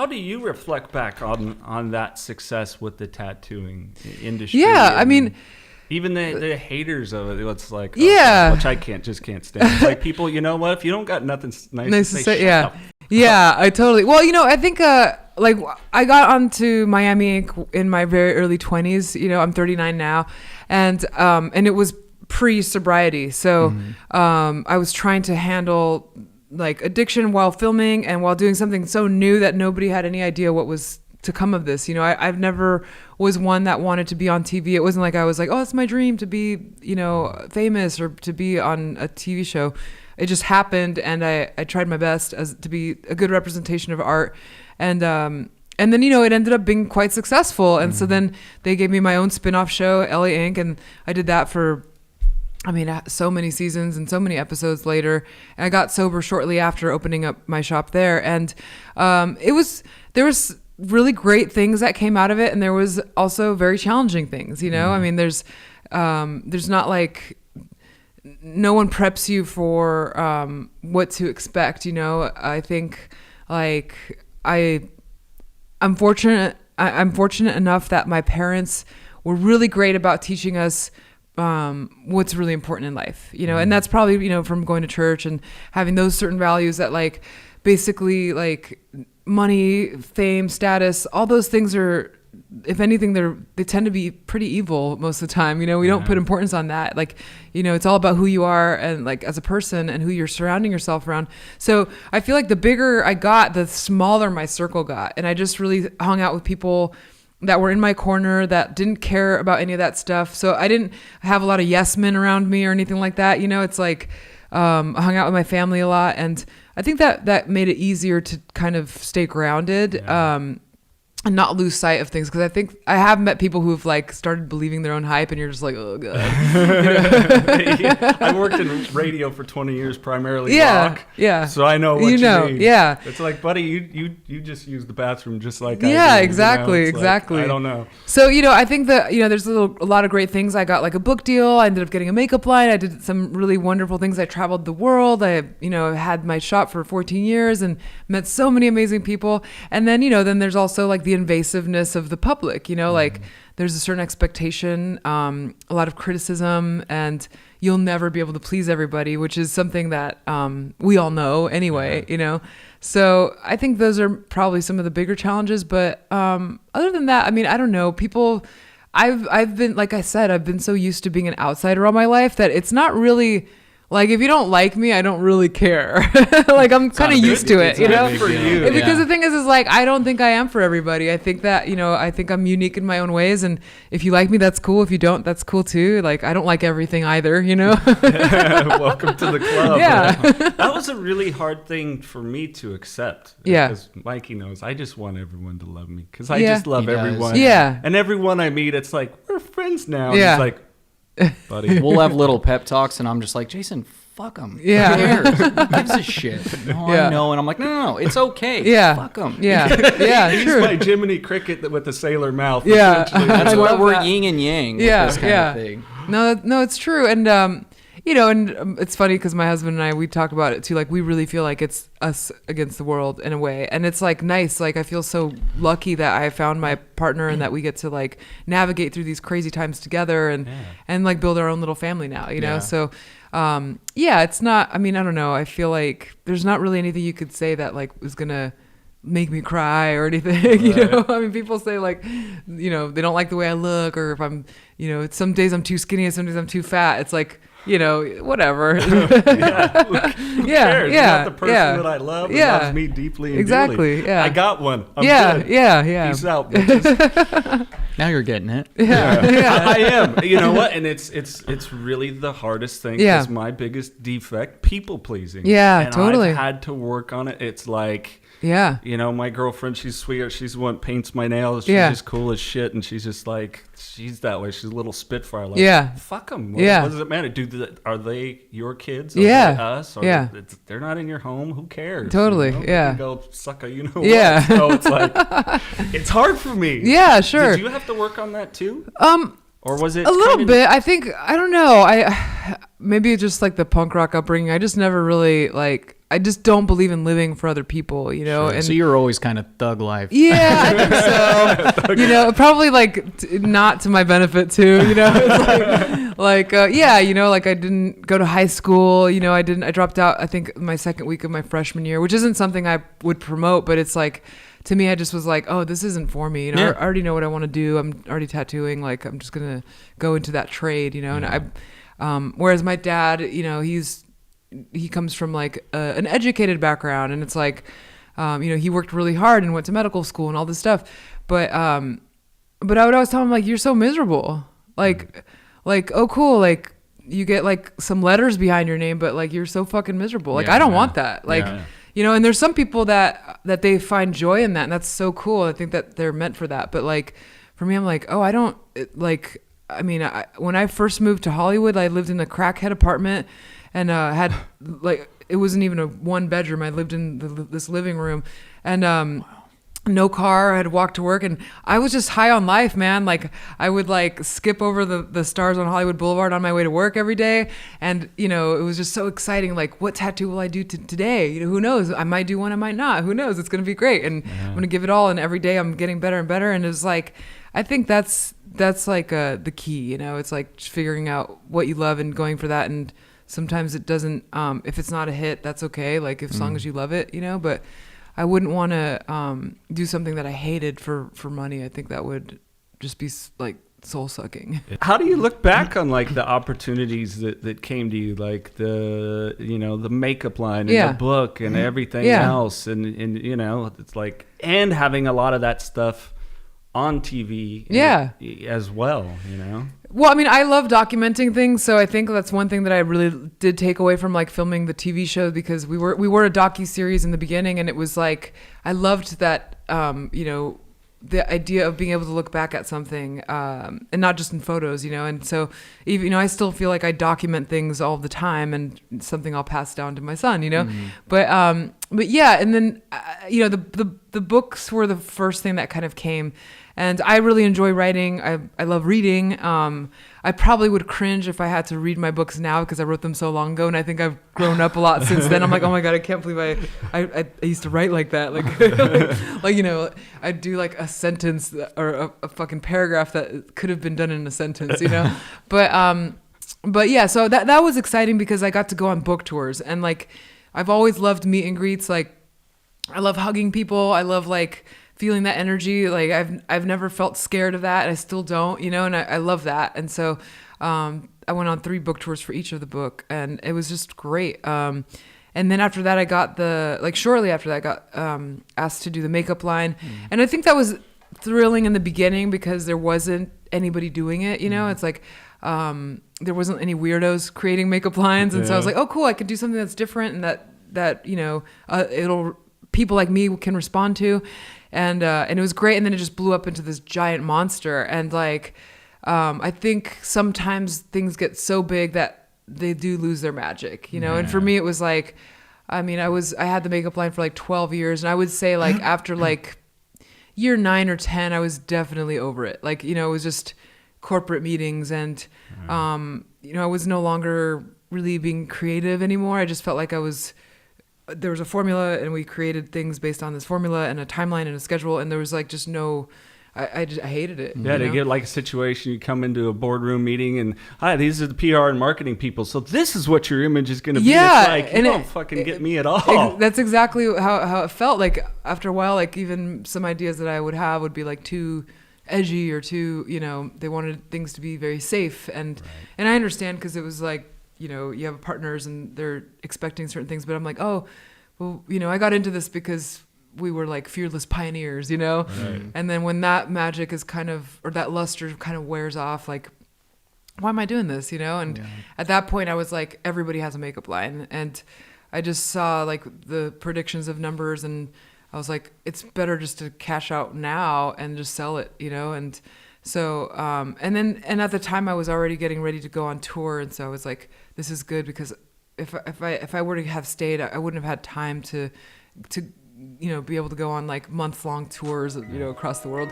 how do you reflect back on that success with the tattooing industry? Yeah, I mean, even the haters of it, it's like, yeah, which I can't stand. It's like, people, you know what? If you don't got nothing nice to say, yeah, I totally. Well, I think like I got onto Miami Ink in my very early 20s. I'm 39 now, and it was pre-sobriety, so I was trying to handle like addiction while filming and while doing something so new that nobody had any idea what was to come of this. I've never was one that wanted to be on TV. It wasn't like I was like, oh, it's my dream to be, famous or to be on a TV show. It just happened, and I tried my best to be a good representation of art. And then, it ended up being quite successful. And so then they gave me my own spin-off show, LA Ink, and I did that for, so many seasons and so many episodes later. And I got sober shortly after opening up my shop there. And there was really great things that came out of it, and there was also very challenging things. There's not like no one preps you for what to expect. I think like I'm fortunate enough that my parents were really great about teaching us what's really important in life, and that's probably, from going to church and having those certain values that like basically like money, fame, status, all those things are, if anything, they tend to be pretty evil most of the time. We don't put importance on that. Like, it's all about who you are and like as a person and who you're surrounding yourself around. So I feel like the bigger I got, the smaller my circle got. And I just really hung out with people that were in my corner that didn't care about any of that stuff. So I didn't have a lot of yes men around me or anything like that. It's like, I hung out with my family a lot, and I think that made it easier to kind of stay grounded. And not lose sight of things, because I think I have met people who've like started believing their own hype, and you're just like, oh god. Yeah. I worked in radio for 20 years, primarily rock. Yeah. So I know what you mean. Yeah. It's like, buddy, you just use the bathroom just like I do. Exactly. Like, I don't know. So I think that there's a lot of great things. I got like a book deal. I ended up getting a makeup line. I did some really wonderful things. I traveled the world. I had my shop for 14 years and met so many amazing people. And then then there's also like the invasiveness of the public, like there's a certain expectation, a lot of criticism, and you'll never be able to please everybody, which is something that we all know anyway, So I think those are probably some of the bigger challenges. But other than that, I don't know. People, I've been, like I said, I've been so used to being an outsider all my life that it's not really. Like, if you don't like me, I don't really care. Like, I'm kind of used to it, For you. Because the thing is like, I don't think I am for everybody. I think that, I think I'm unique in my own ways. And if you like me, that's cool. If you don't, that's cool too. Like, I don't like everything either, Welcome to the club. Yeah. That was a really hard thing for me to accept. Yeah. Because Mikey knows I just want everyone to love me. Because I just love everyone. Yeah. And everyone I meet, it's like, we're friends now. Yeah. And it's like, buddy. We'll have little pep talks, and I'm just like, Jason, fuck them. Yeah. Who cares? Who gives a shit? No, I know. And I'm like, no, it's okay. Yeah. Fuck them. Yeah. Yeah. He's True. my Jiminy Cricket with the sailor mouth. Yeah. That's why we're yin and yang with this kind of thing. No, it's true. And, it's funny because my husband and I, we talk about it too. Like, we really feel like it's us against the world in a way. And it's like nice. Like, I feel so lucky that I found my partner and that we get to like navigate through these crazy times together and like build our own little family now, So, it's not, I don't know. I feel like there's not really anything you could say that like was going to make me cry or anything, people say like, they don't like the way I look, or if I'm, some days I'm too skinny and some days I'm too fat. It's like, whatever. Who cares? Yeah. Not the person that I love and loves me deeply and exactly. dearly. Yeah. I got one. I'm good. Yeah. Peace out, bitches. Now you're getting it. Yeah. I am. You know what? And it's really the hardest thing. It's my biggest defect, people pleasing. Yeah, and totally. I've had to work on it. It's like, my girlfriend, she's sweet. She's the one that paints my nails. She's just cool as shit. And she's just like, she's that way. She's a little spitfire. Like, fuck them. What does it matter? Are they your kids? Are they us? They're not in your home. Who cares? Totally. You go suck a what. So it's like, it's hard for me. Yeah, sure. Did you have to work on that too? Or was it a little bit? I think, I don't know. maybe just like the punk rock upbringing. I just never really like, I just don't believe in living for other people, you know? Sure. And so you're always kind of thug life. Yeah, I think so. You know, probably like not to my benefit too, you know? It's like yeah, you know, like I didn't go to high school, you know, I dropped out, I think my second week of my freshman year, which isn't something I would promote, but it's like, to me, I just was like, oh, this isn't for me. You know, I already know what I want to do. I'm already tattooing. Like, I'm just going to go into that trade, you know? And whereas my dad, you know, he comes from like an educated background, and it's like, you know, he worked really hard and went to medical school and all this stuff. But I would always tell him like, you're so miserable. Like, oh, cool. Like you get like some letters behind your name, but like, you're so fucking miserable. Like, I don't want that. Like, you know, and there's some people that they find joy in that, and that's so cool. I think that they're meant for that. But like, for me, I'm like, oh, I don't like. I mean, when I first moved to Hollywood, I lived in a crackhead apartment, and had like, it wasn't even a 1 bedroom. I lived in this living room, and no car. I had to walk to work, and I was just high on life, man. Like, I would like skip over the stars on Hollywood Boulevard on my way to work every day, and you know, it was just so exciting. Like, what tattoo will I do today? You know, who knows? I might do one, I might not. Who knows? It's gonna be great, and I'm gonna give it all. And every day I'm getting better and better. And it's like, I think that's like the key. You know, it's like just figuring out what you love and going for that. And sometimes it doesn't. If it's not a hit, that's okay. Like, as long as you love it, you know. But I wouldn't want to do something that I hated for money. I think that would just be like soul sucking. How do you look back on like the opportunities that came to you, like the, you know, the makeup line and the book and everything else, and you know, it's like, and having a lot of that stuff on TV as well, you know? Well, I mean, I love documenting things, so I think that's one thing that I really did take away from like filming the TV show, because we were a docu-series in the beginning, and it was like, I loved that, you know, the idea of being able to look back at something, and not just in photos, you know. And so, even, you know, I still feel like I document things all the time, and it's something I'll pass down to my son, you know. But yeah, and then you know, the books were the first thing that kind of came. And I really enjoy writing. I love reading. I probably would cringe if I had to read my books now, because I wrote them so long ago, and I think I've grown up a lot since then. I'm like, oh my God, I can't believe I used to write like that. Like, you know, I'd do like a sentence or a fucking paragraph that could have been done in a sentence, you know? But yeah, so that was exciting, because I got to go on book tours, and like, I've always loved meet and greets. Like, I love hugging people. I love like feeling that energy. Like, I've never felt scared of that. I still don't, you know, and I love that. And so I went on 3 book tours for each of the book, and it was just great. And then after that, I got shortly after that, I got asked to do the makeup line. And I think that was thrilling in the beginning, because there wasn't anybody doing it, you know. It's like, there wasn't any weirdos creating makeup lines. And so I was like, oh, cool, I could do something that's different, and that, you know, people like me can respond to. And it was great. And then it just blew up into this giant monster. And like, I think sometimes things get so big that they do lose their magic, you know? And for me, it was like, I mean, I had the makeup line for like 12 years. And I would say like after like year 9 or 10, I was definitely over it. Like, you know, it was just corporate meetings, and, you know, I was no longer really being creative anymore. I just felt like there was a formula, and we created things based on this formula and a timeline and a schedule. And there was like just no, I hated it. Yeah, to get like a situation, you come into a boardroom meeting, and hi, these are the PR and marketing people, so this is what your image is going to be. Yeah, it's like, you don't fucking get me at all. That's exactly how it felt. Like after a while, like even some ideas that I would have would be like too edgy or too, you know, they wanted things to be very safe. And I understand, because it was like, you know, you have partners and they're expecting certain things, but I'm like, oh, well, you know, I got into this because we were like fearless pioneers, you know? Right. And then when that magic is kind of, or that luster kind of wears off, like, why am I doing this, you know? And at that point I was like, everybody has a makeup line. And I just saw like the predictions of numbers, and I was like, it's better just to cash out now and just sell it, you know? And so, and at the time I was already getting ready to go on tour. And so I was like, this is good, because if I were to have stayed, I wouldn't have had time to, you know, be able to go on like month-long tours, you know, across the world.